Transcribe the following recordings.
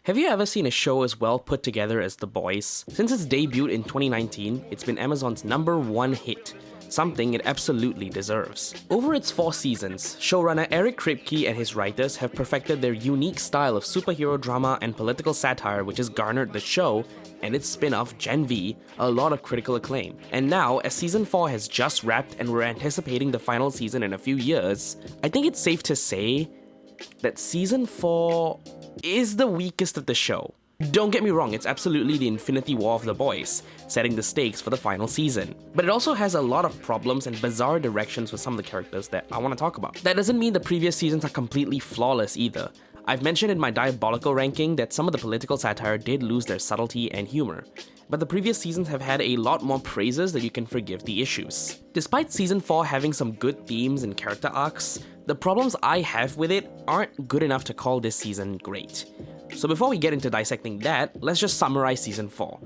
Have you ever seen a show as well put together as The Boys? Since its debut in 2019, it's been Amazon's #1 hit, something it absolutely deserves. Over its 4 seasons, showrunner Eric Kripke and his writers have perfected their unique style of superhero drama and political satire, which has garnered the show and its spin-off Gen V a lot of critical acclaim. And now, as season 4 has just wrapped and we're anticipating the final season in a few years, I think it's safe to say that season 4 is the weakest of the show. Don't get me wrong, it's absolutely the Infinity War of The Boys, setting the stakes for the final season. But it also has a lot of problems and bizarre directions for some of the characters that I want to talk about. That doesn't mean the previous seasons are completely flawless either. I've mentioned in my diabolical ranking that some of the political satire did lose their subtlety and humor, but the previous seasons have had a lot more praises that you can forgive the issues. Despite season 4 having some good themes and character arcs, the problems I have with it aren't good enough to call this season great. So before we get into dissecting that, let's just summarize season 4.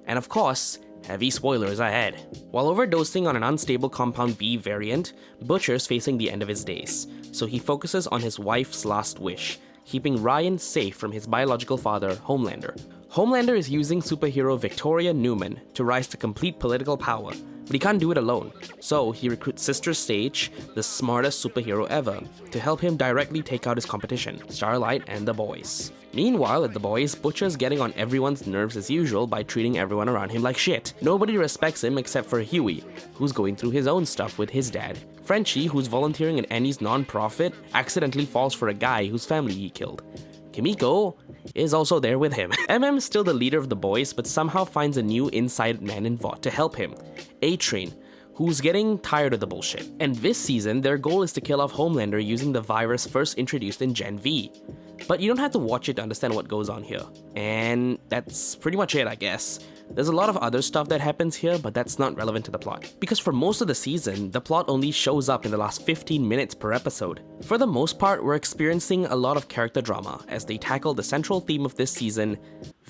And of course, heavy spoilers ahead. While overdosing on an unstable Compound V variant, Butcher's facing the end of his days, so he focuses on his wife's last wish, keeping Ryan safe from his biological father, Homelander. Homelander is using superhero Victoria Newman to rise to complete political power, but he can't do it alone. So he recruits Sister Sage, the smartest superhero ever, to help him directly take out his competition, Starlight and the boys. Meanwhile, at the boys, Butcher's getting on everyone's nerves as usual by treating everyone around him like shit. Nobody respects him except for Hughie, who's going through his own stuff with his dad. Frenchie, who's volunteering at Annie's non-profit, accidentally falls for a guy whose family he killed. Kimiko is also there with him. MM is still the leader of the boys, but somehow finds a new inside man in Vought to help him, A-Train, who's getting tired of the bullshit. And this season, their goal is to kill off Homelander using the virus first introduced in Gen V. But you don't have to watch it to understand what goes on here. And that's pretty much it, I guess. There's a lot of other stuff that happens here, but that's not relevant to the plot. Because for most of the season, the plot only shows up in the last 15 minutes per episode. For the most part, we're experiencing a lot of character drama as they tackle the central theme of this season,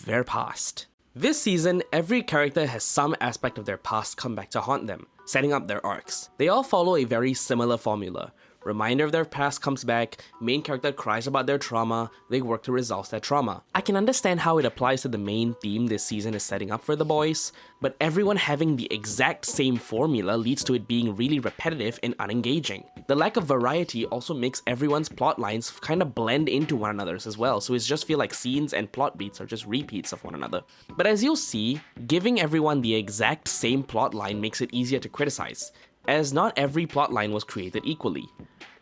their past. This season, every character has some aspect of their past come back to haunt them, setting up their arcs. They all follow a very similar formula. Reminder of their past comes back, main character cries about their trauma, they work to resolve that trauma. I can understand how it applies to the main theme this season is setting up for the boys, but everyone having the exact same formula leads to it being really repetitive and unengaging. The lack of variety also makes everyone's plot lines kind of blend into one another's as well, so it just feel like scenes and plot beats are just repeats of one another. But as you'll see, giving everyone the exact same plot line makes it easier to criticize, as not every plotline was created equally.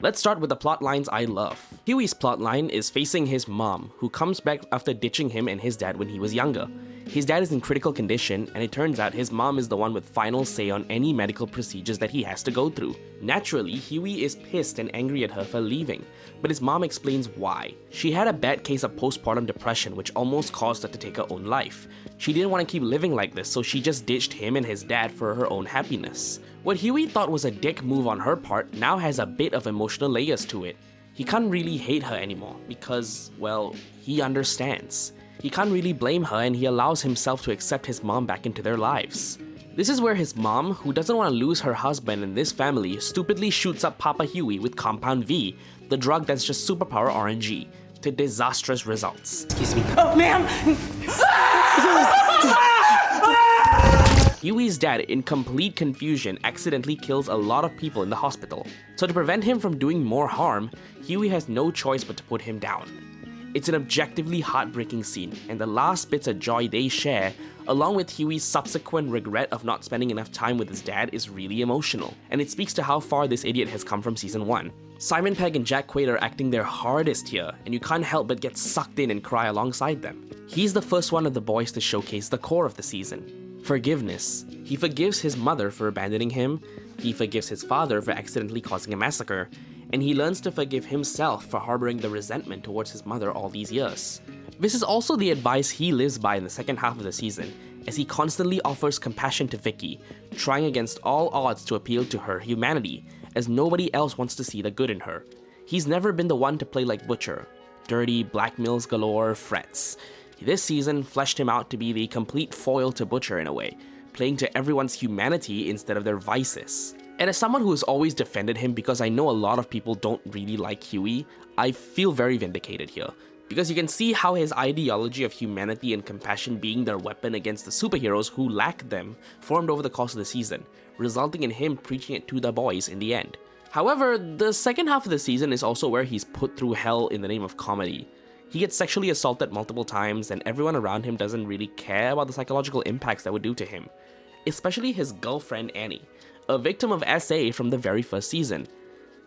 Let's start with the plotlines I love. Hughie's plotline is facing his mom, who comes back after ditching him and his dad when he was younger. His dad is in critical condition, and it turns out his mom is the one with final say on any medical procedures that he has to go through. Naturally, Hughie is pissed and angry at her for leaving, but his mom explains why. She had a bad case of postpartum depression which almost caused her to take her own life. She didn't want to keep living like this, so she just ditched him and his dad for her own happiness. What Hughie thought was a dick move on her part now has a bit of emotional layers to it. He can't really hate her anymore because, well, he understands. He can't really blame her and he allows himself to accept his mom back into their lives. This is where his mom, who doesn't want to lose her husband and this family, stupidly shoots up Papa Hughie with Compound V, the drug that's just superpower RNG, to disastrous results. Excuse me. Oh, ma'am! Hughie's dad, in complete confusion, accidentally kills a lot of people in the hospital. So to prevent him from doing more harm, Hughie has no choice but to put him down. It's an objectively heartbreaking scene, and the last bits of joy they share, along with Hughie's subsequent regret of not spending enough time with his dad, is really emotional, and it speaks to how far this idiot has come from season 1. Simon Pegg and Jack Quaid are acting their hardest here, and you can't help but get sucked in and cry alongside them. He's the first one of the boys to showcase the core of the season. Forgiveness. He forgives his mother for abandoning him, he forgives his father for accidentally causing a massacre, and he learns to forgive himself for harboring the resentment towards his mother all these years. This is also the advice he lives by in the second half of the season, as he constantly offers compassion to Vicky, trying against all odds to appeal to her humanity, as nobody else wants to see the good in her. He's never been the one to play like Butcher. Dirty, blackmails galore, frets. This season fleshed him out to be the complete foil to Butcher in a way, playing to everyone's humanity instead of their vices. And as someone who has always defended him because I know a lot of people don't really like Hughie, I feel very vindicated here. because you can see how his ideology of humanity and compassion being their weapon against the superheroes who lack them formed over the course of the season, resulting in him preaching it to the boys in the end. However, the second half of the season is also where he's put through hell in the name of comedy. He gets sexually assaulted multiple times, and everyone around him doesn't really care about the psychological impacts that would do to him. Especially his girlfriend Annie, a victim of SA from the very first season.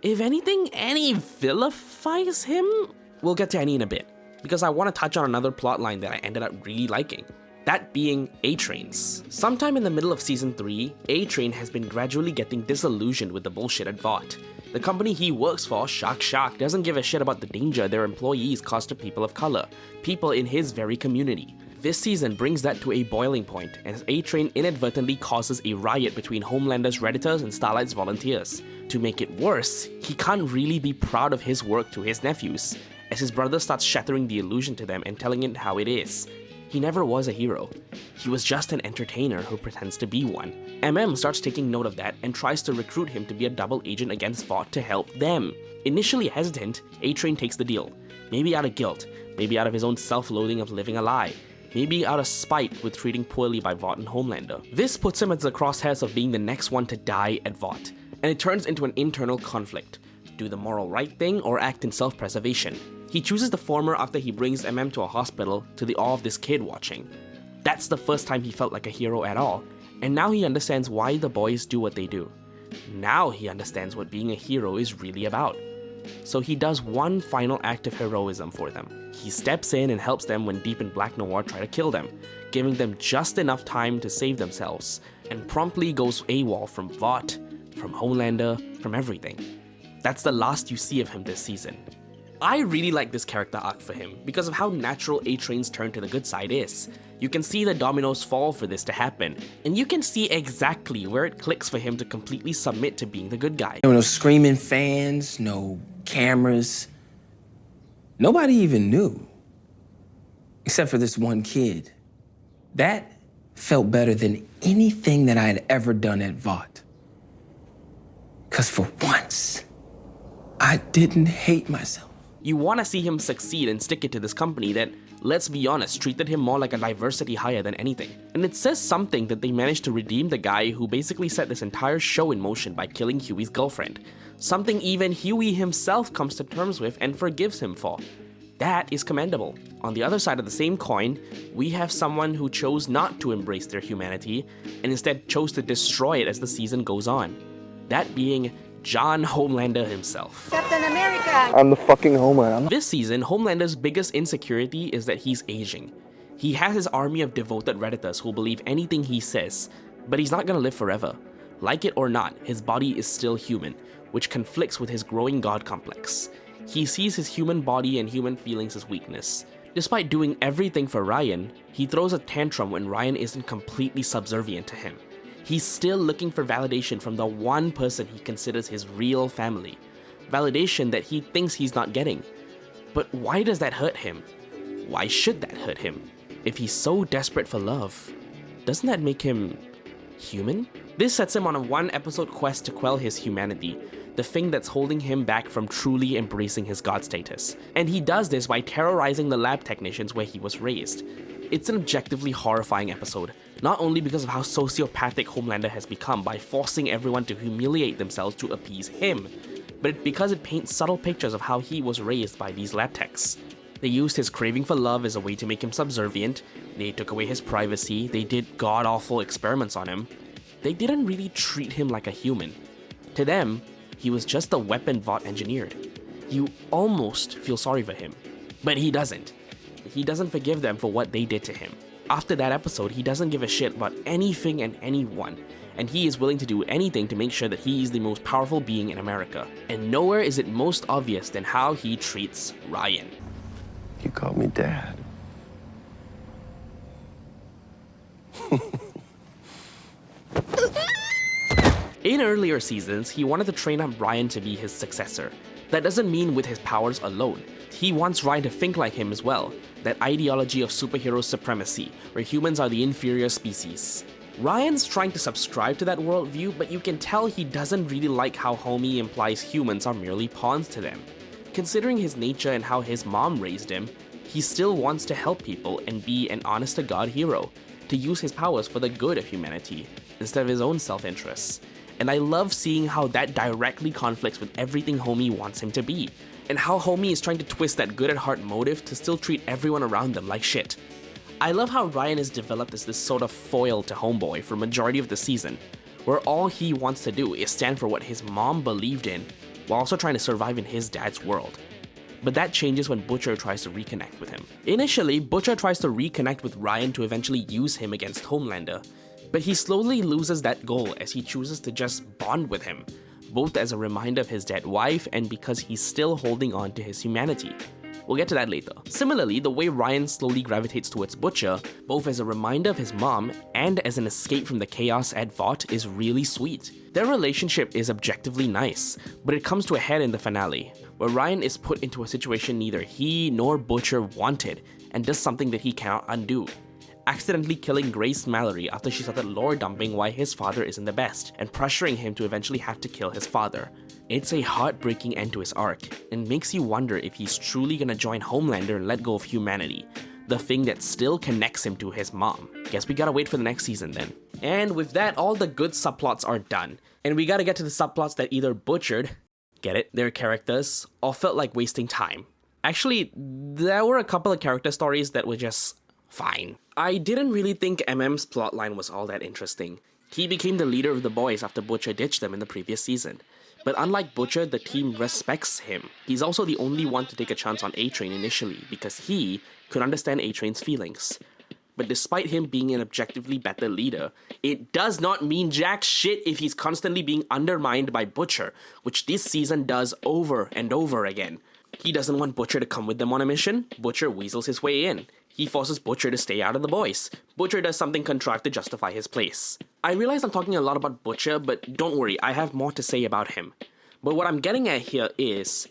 If anything, Annie vilifies him? We'll get to Annie in a bit, because I want to touch on another plotline that I ended up really liking. That being A-Train's. Sometime in the middle of season 3, A-Train has been gradually getting disillusioned with the bullshit at Vought. The company he works for, Shark, doesn't give a shit about the danger their employees cause to people of color, people in his very community. This season brings that to a boiling point, as A-Train inadvertently causes a riot between Homelander's Redditors and Starlight's volunteers. To make it worse, he can't really be proud of his work to his nephews, as his brother starts shattering the illusion to them and telling it how it is. He never was a hero. He was just an entertainer who pretends to be one. Starts taking note of that and tries to recruit him to be a double agent against Vought to help them. Initially hesitant, A-Train takes the deal. Maybe out of guilt, maybe out of his own self-loathing of living a lie, maybe out of spite with treating poorly by Vought and Homelander. This puts him into the crosshairs of being the next one to die at Vought, and it turns into an internal conflict. Do the moral right thing or act in self-preservation? He chooses the former after he brings to a hospital to the awe of this kid watching. That's the first time he felt like a hero at all, and now he understands why the boys do what they do. Now he understands what being a hero is really about. So he does one final act of heroism for them. He steps in and helps them when Deep and Black Noir try to kill them, giving them just enough time to save themselves, and promptly goes AWOL from Vought, from Homelander, from everything. That's the last you see of him this season. I really like this character arc for him because of how natural A-Train's turn to the good side is. You can see the dominoes fall for this to happen, and you can see exactly where it clicks for him to completely submit to being the good guy. No screaming fans, no cameras. Nobody even knew, except for this one kid. That felt better than anything that I had ever done at Vought. Because for once, I didn't hate myself. You want to see him succeed and stick it to this company that, let's be honest, treated him more like a diversity hire than anything. And it says something that they managed to redeem the guy who basically set this entire show in motion by killing Hughie's girlfriend. Something even Hughie himself comes to terms with and forgives him for. That is commendable. On the other side of the same coin, we have someone who chose not to embrace their humanity and instead chose to destroy it as the season goes on. That being John Homelander himself. Captain America! I'm the fucking Homelander. This season, Homelander's biggest insecurity is that he's aging. He has his army of devoted Redditors who'll believe anything he says, but he's not gonna live forever. Like it or not, his body is still human, which conflicts with his growing god complex. He sees his human body and human feelings as weakness. Despite doing everything for Ryan, he throws a tantrum when Ryan isn't completely subservient to him. He's still looking for validation from the one person he considers his real family. Validation that he thinks he's not getting. But why does that hurt him? Why should that hurt him? If he's so desperate for love, doesn't that make him human? This sets him on a one-episode quest to quell his humanity, the thing that's holding him back from truly embracing his god status. And he does this by terrorizing the lab technicians where he was raised. It's an objectively horrifying episode, not only because of how sociopathic Homelander has become by forcing everyone to humiliate themselves to appease him, but because it paints subtle pictures of how he was raised by these lab techs. They used his craving for love as a way to make him subservient, they took away his privacy, they did god-awful experiments on him. They didn't really treat him like a human. To them, he was just a weapon Vought engineered. You almost feel sorry for him, but he doesn't. He doesn't forgive them for what they did to him. After that episode, he doesn't give a shit about anything and anyone, and he is willing to do anything to make sure that he is the most powerful being in America. And nowhere is it most obvious than how he treats Ryan. You called me Dad. In earlier seasons, he wanted to train up Ryan to be his successor. That doesn't mean with his powers alone. He wants Ryan to think like him as well, that ideology of superhero supremacy, where humans are the inferior species. Ryan's trying to subscribe to that worldview, but you can tell he doesn't really like how Homie implies humans are merely pawns to them. Considering his nature and how his mom raised him, he still wants to help people and be an honest-to-God hero, to use his powers for the good of humanity, instead of his own self-interests. And I love seeing how that directly conflicts with everything Homie wants him to be, and how Homie is trying to twist that good-at-heart motive to still treat everyone around them like shit. I love how Ryan is developed as this sort of foil to Homeboy for majority of the season, where all he wants to do is stand for what his mom believed in, while also trying to survive in his dad's world. But that changes when Butcher tries to reconnect with him. Initially, Butcher tries to reconnect with Ryan to eventually use him against Homelander, but he slowly loses that goal as he chooses to just bond with him, both as a reminder of his dead wife and because he's still holding on to his humanity. We'll get to that later. Similarly, the way Ryan slowly gravitates towards Butcher, both as a reminder of his mom and as an escape from the chaos at Vought, is really sweet. Their relationship is objectively nice, but it comes to a head in the finale, where Ryan is put into a situation neither he nor Butcher wanted and does something that he cannot undo, accidentally killing Grace Mallory after she started lore dumping why his father isn't the best, and pressuring him to eventually have to kill his father. It's a heartbreaking end to his arc, and makes you wonder if he's truly gonna join Homelander and let go of humanity, the thing that still connects him to his mom. Guess we gotta wait for the next season then. And with that, all the good subplots are done, and we gotta get to the subplots that either butchered, get it, their characters, or felt like wasting time. Actually, there were a couple of character stories that were just fine. I didn't really think MM's plotline was all that interesting. He became the leader of the boys after Butcher ditched them in the previous season. But unlike Butcher, the team respects him. He's also the only one to take a chance on A-Train initially, because he could understand A-Train's feelings. But despite him being an objectively better leader, it does not mean jack shit if he's constantly being undermined by Butcher, which this season does over and over again. He doesn't want Butcher to come with them on a mission. Butcher weasels his way in. He forces Butcher to stay out of the boys. Butcher does something contrived to justify his place. I realize I'm talking a lot about Butcher, but don't worry, I have more to say about him. But what I'm getting at here is,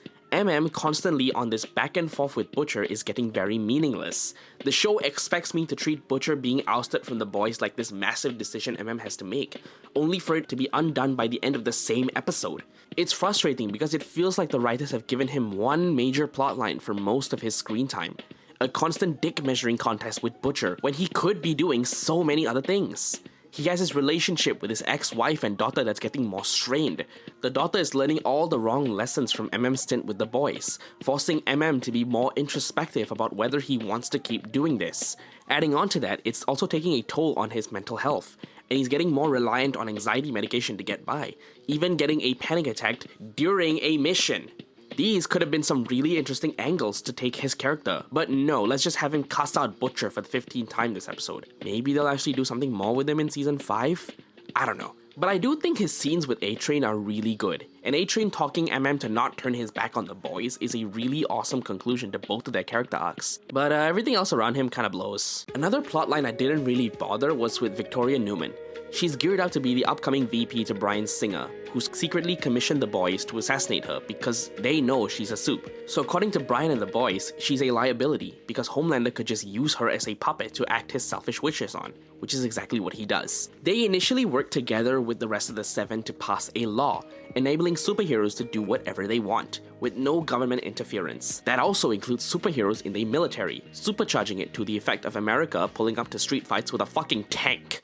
constantly on this back and forth with Butcher is getting very meaningless. The show expects me to treat Butcher being ousted from the boys like this massive decision has to make, only for it to be undone by the end of the same episode. It's frustrating because it feels like the writers have given him one major plotline for most of his screen time. A constant dick measuring contest with Butcher when he could be doing so many other things. He has his relationship with his ex-wife and daughter that's getting more strained. The daughter is learning all the wrong lessons from MM's stint with the boys, forcing MM to be more introspective about whether he wants to keep doing this. Adding on to that, it's also taking a toll on his mental health, and he's getting more reliant on anxiety medication to get by, even getting a panic attack during a mission. These could have been some really interesting angles to take his character, but no, let's just have him cast out Butcher for the 15th time this episode. Maybe they'll actually do something more with him in season 5? I don't know. But I do think his scenes with A-Train are really good, and A-Train talking MM to not turn his back on the boys is a really awesome conclusion to both of their character arcs. But everything else around him kinda blows. Another plotline I didn't really bother was with Victoria Newman. She's geared up to be the upcoming VP to Bryan Singer, who's secretly commissioned the boys to assassinate her because they know she's a soup. So according to Bryan and the boys, she's a liability because Homelander could just use her as a puppet to act his selfish wishes on, which is exactly what he does. They initially worked together with the rest of the Seven to pass a law, enabling superheroes to do whatever they want, with no government interference. That also includes superheroes in the military, supercharging it to the effect of America pulling up to street fights with a fucking tank.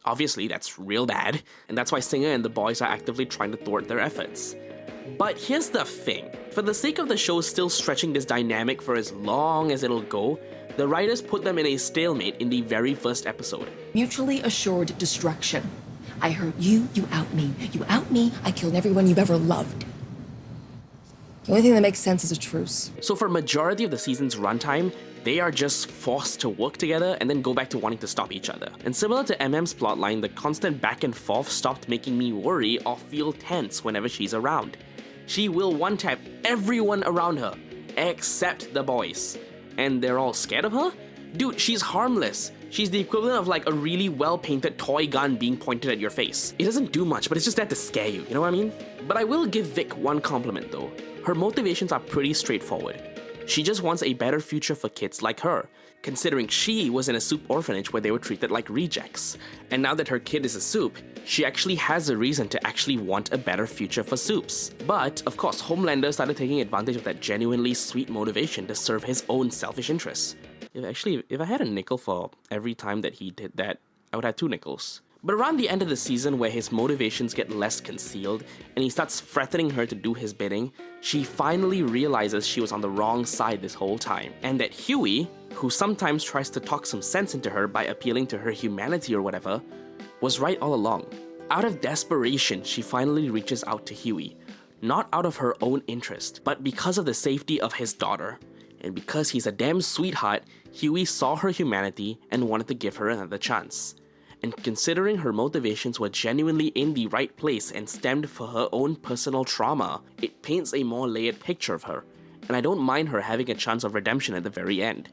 Obviously, that's real bad, and that's why Singer and the boys are actively trying to thwart their efforts. But here's the thing. For the sake of the show still stretching this dynamic for as long as it'll go, the writers put them in a stalemate in the very first episode. Mutually assured destruction. I hurt you, you out me. You out me, I killed everyone you've ever loved. The only thing that makes sense is a truce. So for majority of the season's runtime, they are just forced to work together and then go back to wanting to stop each other. And similar to MM's plotline, the constant back and forth stopped making me worry or feel tense whenever she's around. She will one-tap everyone around her, except the boys. And they're all scared of her? Dude, she's harmless. She's the equivalent of like a really well-painted toy gun being pointed at your face. It doesn't do much, but it's just there to scare you know what I mean? But I will give Vic one compliment though. Her motivations are pretty straightforward. She just wants a better future for kids like her, considering she was in a soup orphanage where they were treated like rejects. And now that her kid is a soup, she actually has a reason to actually want a better future for soups. But, of course, Homelander started taking advantage of that genuinely sweet motivation to serve his own selfish interests. If I had a nickel for every time that he did that, I would have 2 nickels. But around the end of the season, where his motivations get less concealed and he starts threatening her to do his bidding, she finally realizes she was on the wrong side this whole time, and that Hughie, who sometimes tries to talk some sense into her by appealing to her humanity or whatever, was right all along. Out of desperation, she finally reaches out to Hughie, not out of her own interest, but because of the safety of his daughter. And because he's a damn sweetheart, Hughie saw her humanity and wanted to give her another chance. And considering her motivations were genuinely in the right place and stemmed for her own personal trauma, it paints a more layered picture of her, and I don't mind her having a chance of redemption at the very end.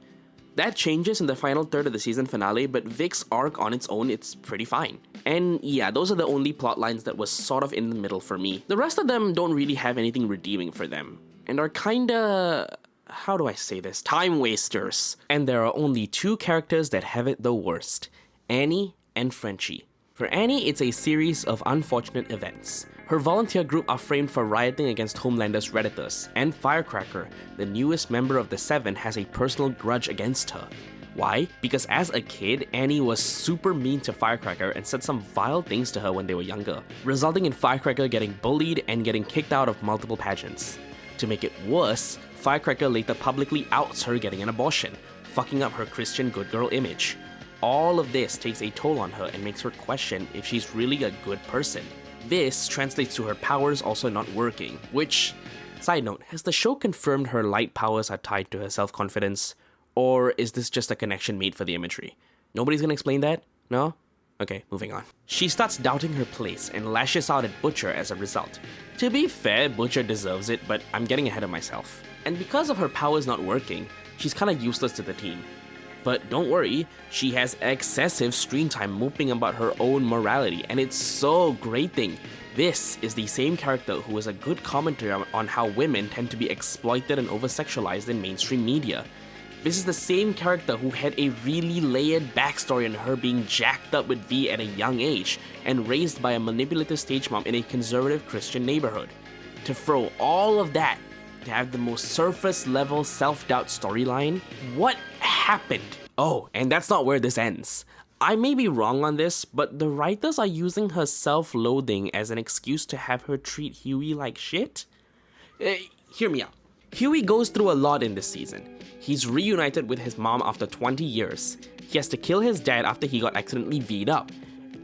That changes in the final third of the season finale, but Vic's arc on its own, it's pretty fine. And yeah, those are the only plot lines that was sort of in the middle for me. The rest of them don't really have anything redeeming for them, and are kinda... how do I say this? Time wasters. And there are only 2 characters that have it the worst: Annie and Frenchie. For Annie, it's a series of unfortunate events. Her volunteer group are framed for rioting against Homelander's Redditors, and Firecracker, the newest member of the Seven, has a personal grudge against her. Why? Because as a kid, Annie was super mean to Firecracker and said some vile things to her when they were younger, resulting in Firecracker getting bullied and getting kicked out of multiple pageants. To make it worse, Firecracker later publicly outs her getting an abortion, fucking up her Christian good girl image. All of this takes a toll on her and makes her question if she's really a good person. This translates to her powers also not working, which, side note, has the show confirmed her light powers are tied to her self-confidence? Or is this just a connection made for the imagery? Nobody's gonna explain that? No? Okay, moving on. She starts doubting her place and lashes out at Butcher as a result. To be fair, Butcher deserves it, but I'm getting ahead of myself. And because of her powers not working, she's kinda useless to the team. But don't worry, she has excessive screen time moping about her own morality, and it's so grating. This is the same character who is a good commentary on how women tend to be exploited and over-sexualized in mainstream media. This is the same character who had a really layered backstory on her being jacked up with V at a young age and raised by a manipulative stage mom in a conservative Christian neighborhood. To throw all of that, to have the most surface level self-doubt storyline, what happened? Oh, and that's not where this ends. I may be wrong on this, but the writers are using her self-loathing as an excuse to have her treat Hughie like shit? Hear me out. Hughie goes through a lot in this season. He's reunited with his mom after 20 years. He has to kill his dad after he got accidentally V'd up.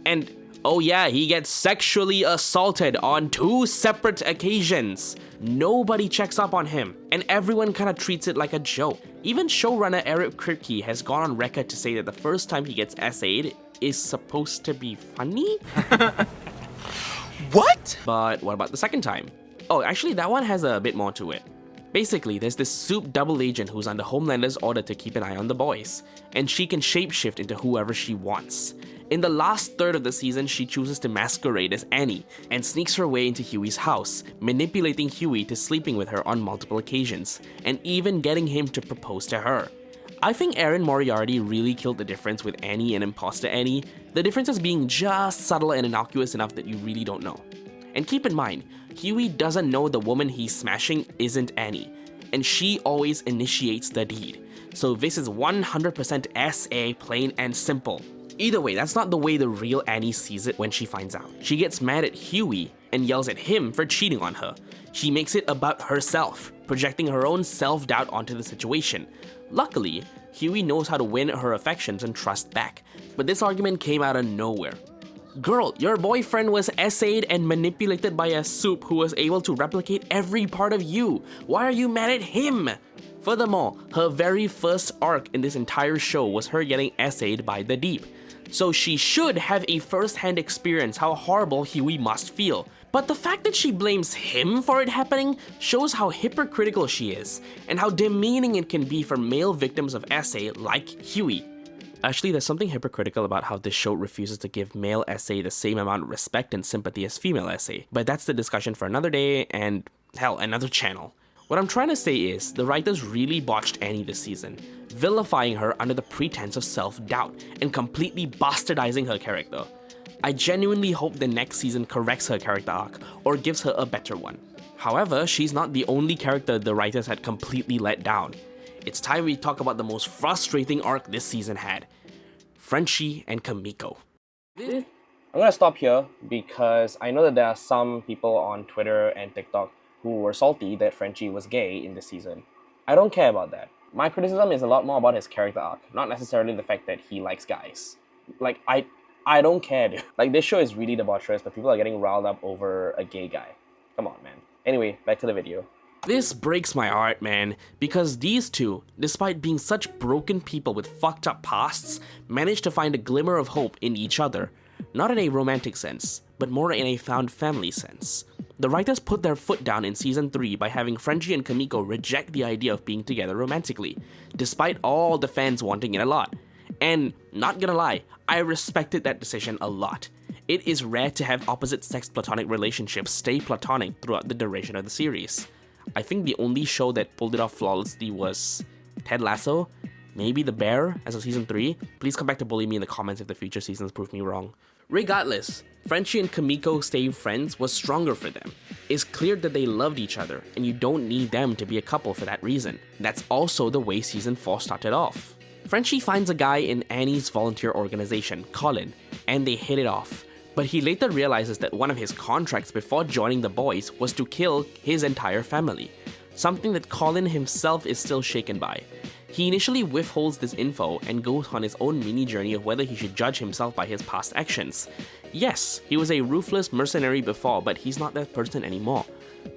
And oh yeah, he gets sexually assaulted on 2 separate occasions. Nobody checks up on him, and everyone kinda treats it like a joke. Even showrunner Eric Kripke has gone on record to say that the first time he gets essayed is supposed to be funny? What? But what about the second time? Oh, actually that one has a bit more to it. Basically, there's this soup double agent who's under Homelander's order to keep an eye on the boys, and she can shapeshift into whoever she wants. In the last third of the season, she chooses to masquerade as Annie and sneaks her way into Hughie's house, manipulating Hughie to sleeping with her on multiple occasions, and even getting him to propose to her. I think Erin Moriarty really killed the difference with Annie and Imposter Annie, the differences being just subtle and innocuous enough that you really don't know. And keep in mind, Hughie doesn't know the woman he's smashing isn't Annie, and she always initiates the deed. So this is 100% SA, plain and simple. Either way, that's not the way the real Annie sees it when she finds out. She gets mad at Hughie and yells at him for cheating on her. She makes it about herself, projecting her own self-doubt onto the situation. Luckily, Hughie knows how to win her affections and trust back, but this argument came out of nowhere. Girl, your boyfriend was essayed and manipulated by a soup who was able to replicate every part of you. Why are you mad at him? Furthermore, her very first arc in this entire show was her getting essayed by the Deep. So she should have a first-hand experience how horrible Hughie must feel. But the fact that she blames him for it happening shows how hypocritical she is, and how demeaning it can be for male victims of essay like Hughie. Actually, there's something hypocritical about how this show refuses to give male essay the same amount of respect and sympathy as female essay, but that's the discussion for another day and, hell, another channel. What I'm trying to say is, the writers really botched Annie this season, vilifying her under the pretense of self-doubt and completely bastardizing her character. I genuinely hope the next season corrects her character arc or gives her a better one. However, she's not the only character the writers had completely let down. It's time we talk about the most frustrating arc this season had. Frenchie and Kimiko. I'm gonna stop here because I know that there are some people on Twitter and TikTok who were salty that Frenchie was gay in this season. I don't care about that. My criticism is a lot more about his character arc, not necessarily the fact that he likes guys. Like, I don't care, dude. Like, this show is really debaucherous, but people are getting riled up over a gay guy. Come on, man. Anyway, back to the video. This breaks my heart, man, because these two, despite being such broken people with fucked up pasts, managed to find a glimmer of hope in each other. Not in a romantic sense, but more in a found family sense. The writers put their foot down in season 3 by having Frenchie and Kimiko reject the idea of being together romantically, despite all the fans wanting it a lot. And, not gonna lie, I respected that decision a lot. It is rare to have opposite-sex platonic relationships stay platonic throughout the duration of the series. I think the only show that pulled it off flawlessly was Ted Lasso, maybe The Bear as of season 3. Please come back to bully me in the comments if the future seasons prove me wrong. Regardless, Frenchie and Kimiko staying friends was stronger for them. It's clear that they loved each other, and you don't need them to be a couple for that reason. That's also the way season 4 started off. Frenchie finds a guy in Annie's volunteer organization, Colin, and they hit it off. But he later realizes that one of his contracts before joining the boys was to kill his entire family, something that Colin himself is still shaken by. He initially withholds this info and goes on his own mini journey of whether he should judge himself by his past actions. Yes, he was a ruthless mercenary before, but he's not that person anymore.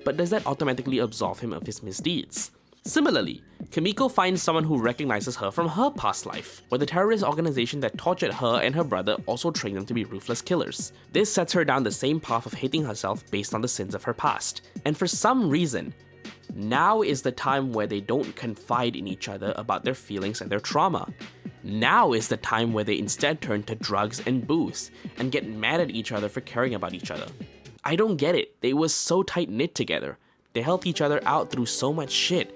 But does that automatically absolve him of his misdeeds? Similarly, Kimiko finds someone who recognizes her from her past life, where the terrorist organization that tortured her and her brother also trained them to be ruthless killers. This sets her down the same path of hating herself based on the sins of her past. And for some reason, now is the time where they don't confide in each other about their feelings and their trauma. Now is the time where they instead turn to drugs and booze, and get mad at each other for caring about each other. I don't get it, they were so tight-knit together. They helped each other out through so much shit.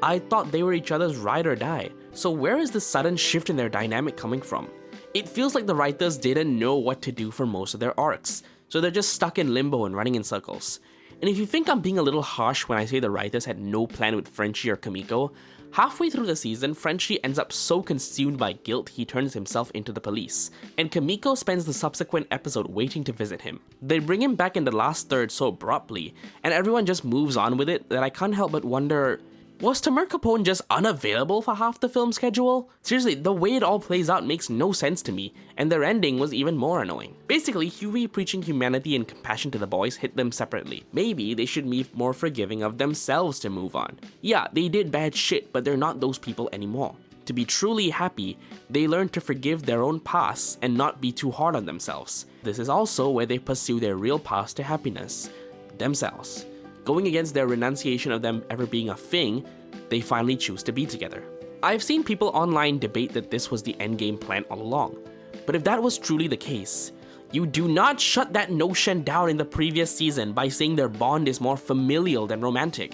I thought they were each other's ride or die. So where is this sudden shift in their dynamic coming from? It feels like the writers didn't know what to do for most of their arcs, so they're just stuck in limbo and running in circles. And if you think I'm being a little harsh when I say the writers had no plan with Frenchie or Kimiko, halfway through the season, Frenchie ends up so consumed by guilt he turns himself into the police, and Kimiko spends the subsequent episode waiting to visit him. They bring him back in the last third so abruptly, and everyone just moves on with it that I can't help but wonder, was Tamar Capone just unavailable for half the film schedule? Seriously, the way it all plays out makes no sense to me, and their ending was even more annoying. Basically, Hughie preaching humanity and compassion to the boys hit them separately. Maybe they should be more forgiving of themselves to move on. Yeah, they did bad shit, but they're not those people anymore. To be truly happy, they learn to forgive their own past and not be too hard on themselves. This is also where they pursue their real path to happiness, themselves. Going against their renunciation of them ever being a thing, they finally choose to be together. I've seen people online debate that this was the endgame plan all along, but if that was truly the case, you do not shut that notion down in the previous season by saying their bond is more familial than romantic.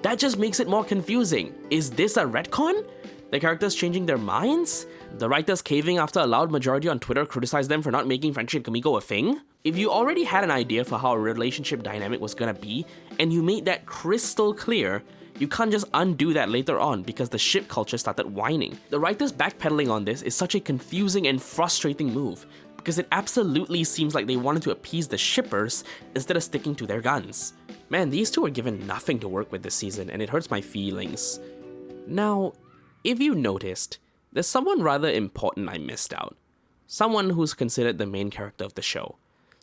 That just makes it more confusing. Is this a retcon? The characters changing their minds? The writers caving after a loud majority on Twitter criticized them for not making Frenchie and Kimiko a thing? If you already had an idea for how a relationship dynamic was gonna be, and you made that crystal clear, you can't just undo that later on because the ship culture started whining. The writers backpedaling on this is such a confusing and frustrating move, because it absolutely seems like they wanted to appease the shippers instead of sticking to their guns. Man, these two are given nothing to work with this season, and it hurts my feelings. Now, if you noticed, there's someone rather important I missed out. Someone who's considered the main character of the show.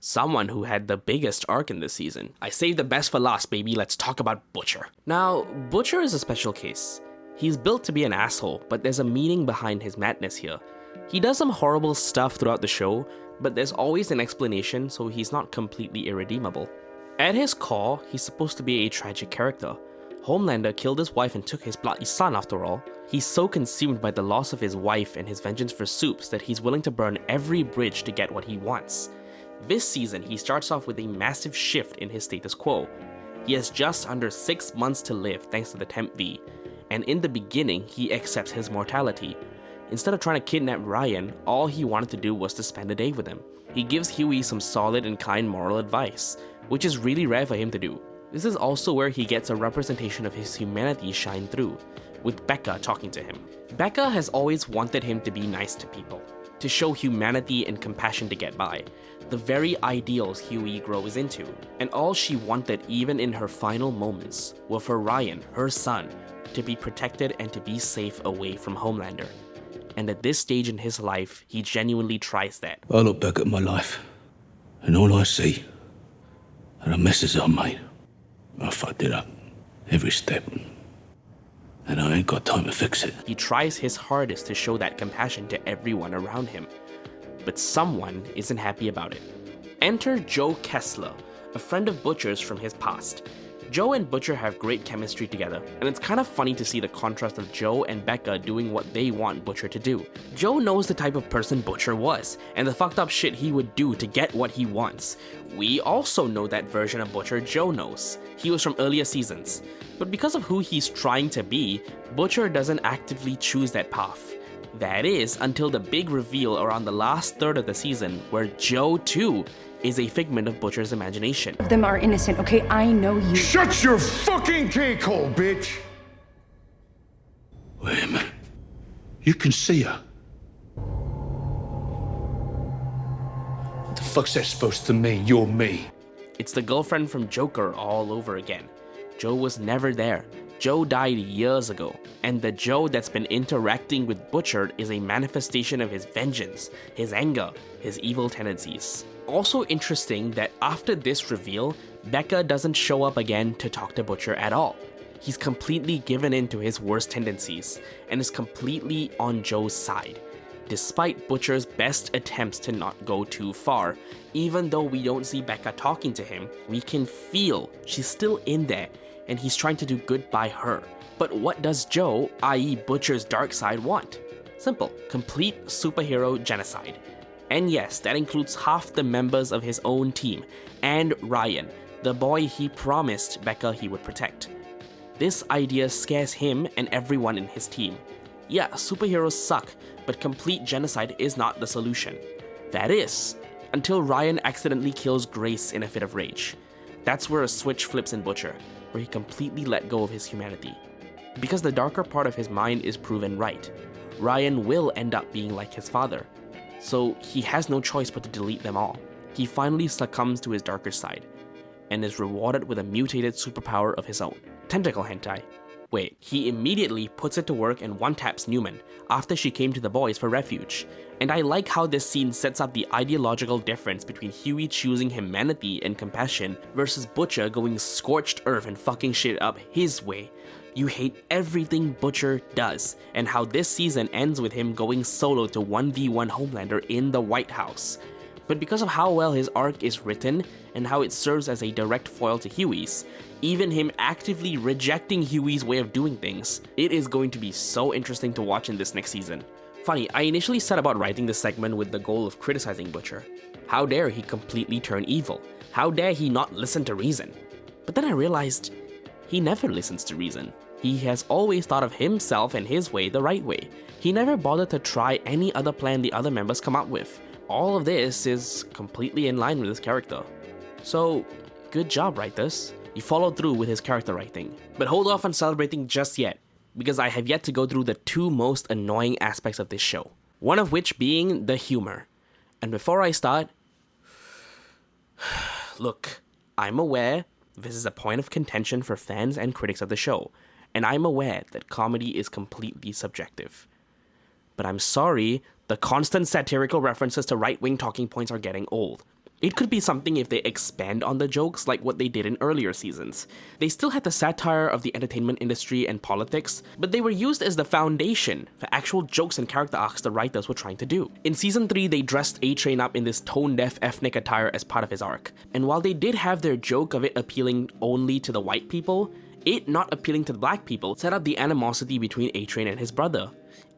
Someone who had the biggest arc in this season. I saved the best for last, baby. Let's talk about Butcher. Now, Butcher is a special case. He's built to be an asshole, but there's a meaning behind his madness here. He does some horrible stuff throughout the show, but there's always an explanation, so he's not completely irredeemable. At his core, he's supposed to be a tragic character. Homelander killed his wife and took his bloody son after all. He's so consumed by the loss of his wife and his vengeance for Soups that he's willing to burn every bridge to get what he wants. This season, he starts off with a massive shift in his status quo. He has just under 6 months to live thanks to the Temp V, and in the beginning, he accepts his mortality. Instead of trying to kidnap Ryan, all he wanted to do was to spend a day with him. He gives Hughie some solid and kind moral advice, which is really rare for him to do. This is also where he gets a representation of his humanity shine through, with Becca talking to him. Becca has always wanted him to be nice to people, to show humanity and compassion to get by, the very ideals Hughie grows into. And all she wanted, even in her final moments, were for Ryan, her son, to be protected and to be safe away from Homelander. And at this stage in his life, he genuinely tries that. I look back at my life, and all I see are the messes I made. I fucked it up, every step. And I ain't got time to fix it. He tries his hardest to show that compassion to everyone around him. But someone isn't happy about it. Enter Joe Kessler, a friend of Butcher's from his past. Joe and Butcher have great chemistry together, and it's kind of funny to see the contrast of Joe and Becca doing what they want Butcher to do. Joe knows the type of person Butcher was, and the fucked up shit he would do to get what he wants. We also know that version of Butcher Joe knows. He was from earlier seasons. But because of who he's trying to be, Butcher doesn't actively choose that path. That is, until the big reveal around the last third of the season, where Joe too is a figment of Butcher's imagination. Of them are innocent, okay? I know you. Shut your fucking cake hole, bitch! Wait a minute. You can see her. What the fuck's that supposed to mean? You're me. It's the girlfriend from Joker all over again. Joe was never there. Joe died years ago, and the Joe that's been interacting with Butcher is a manifestation of his vengeance, his anger, his evil tendencies. Also interesting that after this reveal, Becca doesn't show up again to talk to Butcher at all. He's completely given in to his worst tendencies, and is completely on Joe's side. Despite Butcher's best attempts to not go too far, even though we don't see Becca talking to him, we can feel she's still in there, and he's trying to do good by her. But what does Joe, i.e. Butcher's dark side, want? Simple, complete superhero genocide. And yes, that includes half the members of his own team, and Ryan, the boy he promised Becca he would protect. This idea scares him and everyone in his team. Yeah, superheroes suck, but complete genocide is not the solution. That is, until Ryan accidentally kills Grace in a fit of rage. That's where a switch flips in Butcher, where he completely let go of his humanity. Because the darker part of his mind is proven right, Ryan will end up being like his father. So he has no choice but to delete them all. He finally succumbs to his darker side, and is rewarded with a mutated superpower of his own. Tentacle hentai. Wait, he immediately puts it to work and one-taps Newman after she came to the boys for refuge. And I like how this scene sets up the ideological difference between Hughie choosing humanity and compassion versus Butcher going scorched earth and fucking shit up his way. You hate everything Butcher does, and how this season ends with him going solo to 1v1 Homelander in the White House. But because of how well his arc is written, and how it serves as a direct foil to Hughie's, even him actively rejecting Hughie's way of doing things, it is going to be so interesting to watch in this next season. Funny, I initially set about writing this segment with the goal of criticizing Butcher. How dare he completely turn evil? How dare he not listen to reason? But then I realized, he never listens to reason. He has always thought of himself and his way the right way. He never bothered to try any other plan the other members come up with. All of this is completely in line with his character. So, good job, writers. You followed through with his character writing. But hold off on celebrating just yet, because I have yet to go through the two most annoying aspects of this show. One of which being the humor. And before I start, look, I'm aware this is a point of contention for fans and critics of the show, and I'm aware that comedy is completely subjective. But I'm sorry, the constant satirical references to right-wing talking points are getting old. It could be something if they expand on the jokes like what they did in earlier seasons. They still had the satire of the entertainment industry and politics, but they were used as the foundation for actual jokes and character arcs the writers were trying to do. In season 3, they dressed A-Train up in this tone-deaf ethnic attire as part of his arc. And while they did have their joke of it appealing only to the white people, It not appealing to the black people set up the animosity between A-Train and his brother.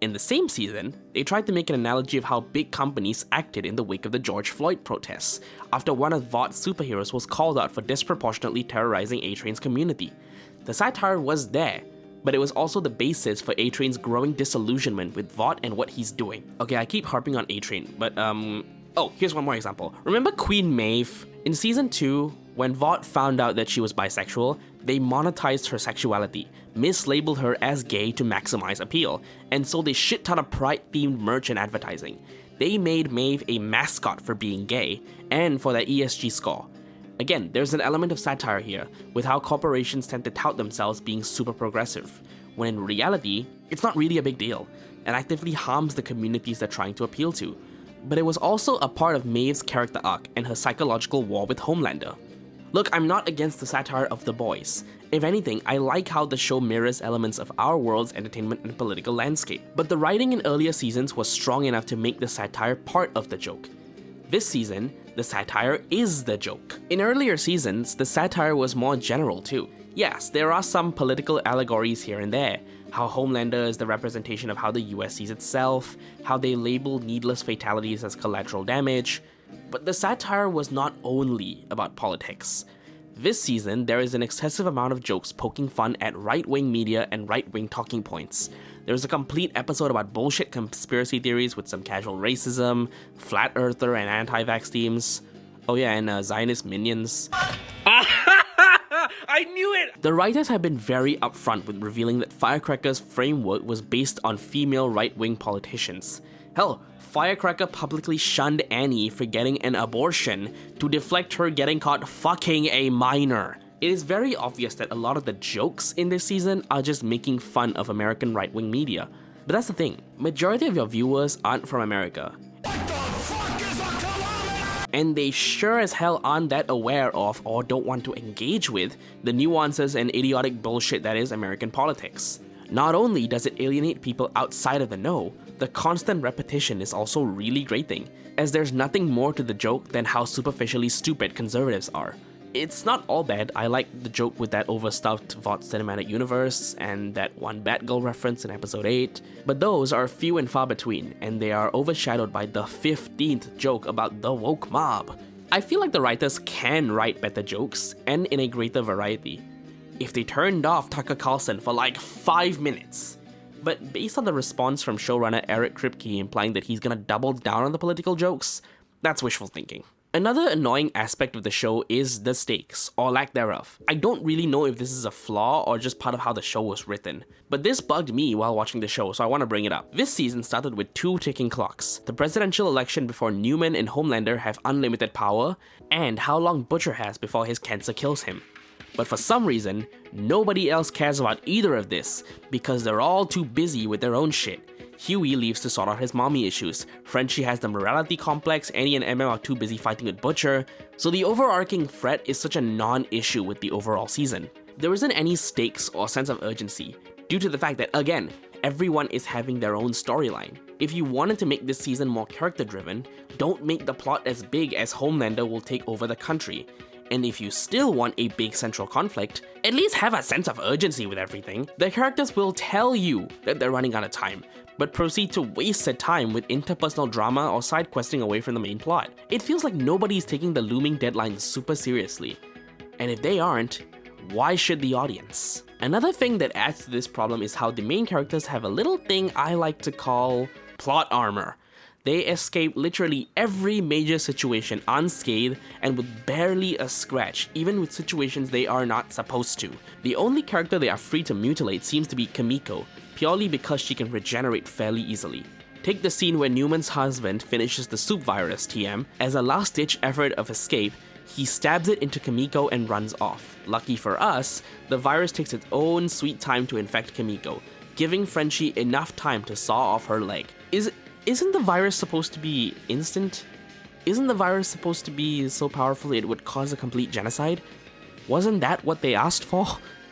In the same season, they tried to make an analogy of how big companies acted in the wake of the George Floyd protests, after one of Vough's superheroes was called out for disproportionately terrorizing A-Train's community. The satire was there, but it was also the basis for A-Train's growing disillusionment with Vought and what he's doing. Okay, I keep harping on A-Train, but oh, here's one more example. Remember Queen Maeve? In Season 2, when Vought found out that she was bisexual, they monetized her sexuality, mislabeled her as gay to maximize appeal, and sold a shit ton of Pride-themed merch and advertising. They made Maeve a mascot for being gay, and for their ESG score. Again, there's an element of satire here, with how corporations tend to tout themselves being super progressive, when in reality, it's not really a big deal, and actively harms the communities they're trying to appeal to. But it was also a part of Maeve's character arc and her psychological war with Homelander. Look, I'm not against the satire of The Boys. If anything, I like how the show mirrors elements of our world's entertainment and political landscape. But the writing in earlier seasons was strong enough to make the satire part of the joke. This season, the satire is the joke. In earlier seasons, the satire was more general too. Yes, there are some political allegories here and there, how Homelander is the representation of how the US sees itself, how they label needless fatalities as collateral damage, but the satire was not only about politics. This season, there is an excessive amount of jokes poking fun at right-wing media and right-wing talking points. There's a complete episode about bullshit conspiracy theories with some casual racism, flat earther and anti-vax themes. Oh yeah, and Zionist minions. I knew it! The writers have been very upfront with revealing that Firecracker's framework was based on female right-wing politicians. Hell, Firecracker publicly shunned Annie for getting an abortion to deflect her getting caught fucking a minor. It is very obvious that a lot of the jokes in this season are just making fun of American right-wing media. But that's the thing, majority of your viewers aren't from America. And they sure as hell aren't that aware of or don't want to engage with the nuances and idiotic bullshit that is American politics. Not only does it alienate people outside of the know, the constant repetition is also really grating, as there's nothing more to the joke than how superficially stupid conservatives are. It's not all bad. I like the joke with that overstuffed Vought cinematic universe and that one Batgirl reference in episode 8, but those are few and far between, and they are overshadowed by the 15th joke about the woke mob. I feel like the writers can write better jokes, and in a greater variety, if they turned off Tucker Carlson for like 5 minutes. But based on the response from showrunner Eric Kripke implying that he's gonna double down on the political jokes, that's wishful thinking. Another annoying aspect of the show is the stakes, or lack thereof. I don't really know if this is a flaw or just part of how the show was written, but this bugged me while watching the show, so I want to bring it up. This season started with 2 ticking clocks: the presidential election before Newman and Homelander have unlimited power, and how long Butcher has before his cancer kills him. But for some reason, nobody else cares about either of this, because they're all too busy with their own shit. Hughie leaves to sort out his mommy issues, Frenchie has the morality complex, Annie and MM are too busy fighting with Butcher, so the overarching threat is such a non-issue with the overall season. There isn't any stakes or sense of urgency, due to the fact that, again, everyone is having their own storyline. If you wanted to make this season more character-driven, don't make the plot as big as Homelander will take over the country. And if you still want a big central conflict, at least have a sense of urgency with everything. The characters will tell you that they're running out of time, but proceed to waste their time with interpersonal drama or side questing away from the main plot. It feels like nobody's taking the looming deadline super seriously. And if they aren't, why should the audience? Another thing that adds to this problem is how the main characters have a little thing I like to call plot armor. They escape literally every major situation unscathed and with barely a scratch, even with situations they are not supposed to. The only character they are free to mutilate seems to be Kimiko, purely because she can regenerate fairly easily. Take the scene where Newman's husband finishes the soup virus TM. As a last-ditch effort of escape, he stabs it into Kimiko and runs off. Lucky for us, the virus takes its own sweet time to infect Kimiko, giving Frenchie enough time to saw off her leg. Isn't the virus supposed to be instant? Isn't the virus supposed to be so powerful it would cause a complete genocide? Wasn't that what they asked for?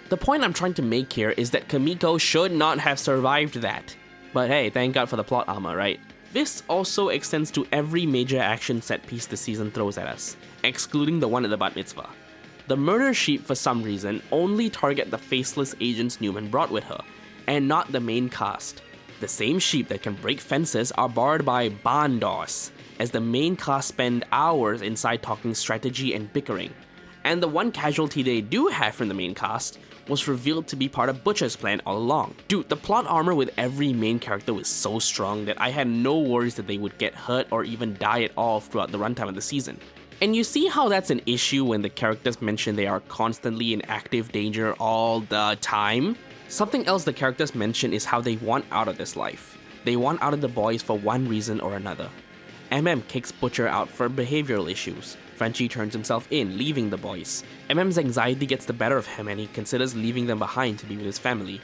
The point I'm trying to make here is that Kimiko should not have survived that. But hey, thank God for the plot armor, right? This also extends to every major action set piece the season throws at us, excluding the one at the bat mitzvah. The murder sheep, for some reason, only target the faceless agents Newman brought with her, and not the main cast. The same sheep that can break fences are barred by barn doors, as the main cast spend hours inside talking strategy and bickering. And the one casualty they do have from the main cast was revealed to be part of Butcher's plan all along. Dude, the plot armor with every main character was so strong that I had no worries that they would get hurt or even die at all throughout the runtime of the season. And you see how that's an issue when the characters mention they are constantly in active danger all the time? Something else the characters mention is how they want out of this life. They want out of the boys for one reason or another. Kicks Butcher out for behavioral issues. Frenchie turns himself in, leaving the boys. MM's anxiety gets the better of him and he considers leaving them behind to be with his family.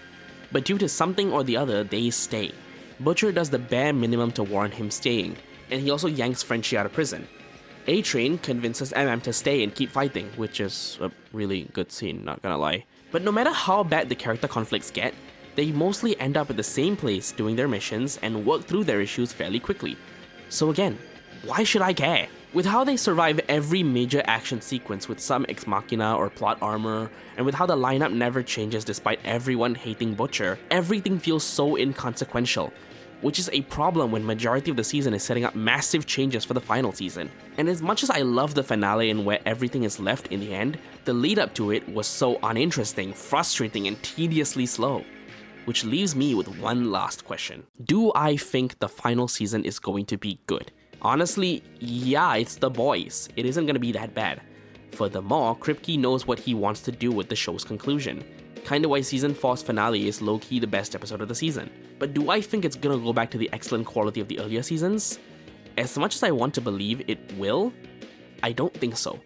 But due to something or the other, they stay. Butcher does the bare minimum to warrant him staying, and he also yanks Frenchie out of prison. A-Train convinces to stay and keep fighting, which is a really good scene, not gonna lie. But no matter how bad the character conflicts get, they mostly end up at the same place doing their missions and work through their issues fairly quickly. So again, why should I care? With how they survive every major action sequence with some ex machina or plot armor, and with how the lineup never changes despite everyone hating Butcher, everything feels so inconsequential, which is a problem when majority of the season is setting up massive changes for the final season. And as much as I love the finale and where everything is left in the end, the lead up to it was so uninteresting, frustrating, and tediously slow. Which leaves me with one last question. Do I think the final season is going to be good? Honestly, yeah, it's the boys. It isn't gonna be that bad. Furthermore, Kripke knows what he wants to do with the show's conclusion. Kinda why season 4's finale is low-key the best episode of the season. But do I think it's gonna go back to the excellent quality of the earlier seasons? As much as I want to believe it will, I don't think so.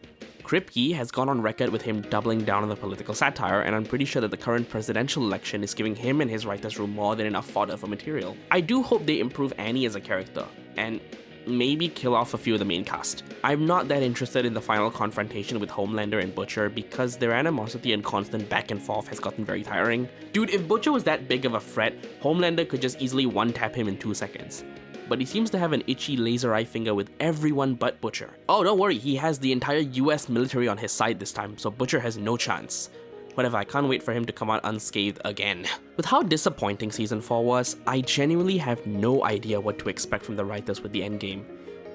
Kripke has gone on record with him doubling down on the political satire, and I'm pretty sure that the current presidential election is giving him and his writers' room more than enough fodder for material. I do hope they improve Annie as a character, and maybe kill off a few of the main cast. I'm not that interested in the final confrontation with Homelander and Butcher because their animosity and constant back and forth has gotten very tiring. Dude, if Butcher was that big of a threat, Homelander could just easily one-tap him in 2 seconds. But he seems to have an itchy laser eye finger with everyone but Butcher. Oh, don't worry, he has the entire US military on his side this time, so Butcher has no chance. Whatever, I can't wait for him to come out unscathed again. With how disappointing season 4 was, I genuinely have no idea what to expect from the writers with the endgame.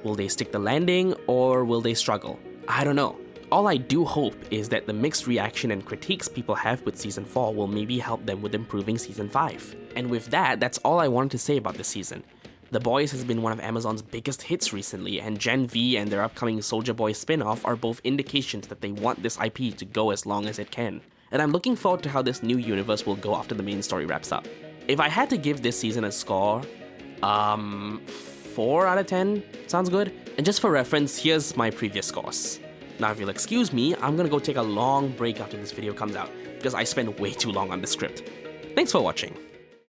Will they stick the landing, or will they struggle? I don't know. All I do hope is that the mixed reaction and critiques people have with season 4 will maybe help them with improving season 5. And with that, that's all I wanted to say about this season. The Boys has been one of Amazon's biggest hits recently, and Gen V and their upcoming Soulja Boy spin-off are both indications that they want this IP to go as long as it can. And I'm looking forward to how this new universe will go after the main story wraps up. If I had to give this season a score, 4 out of 10 sounds good. And just for reference, here's my previous scores. Now if you'll excuse me, I'm gonna go take a long break after this video comes out, because I spent way too long on the script. Thanks for watching.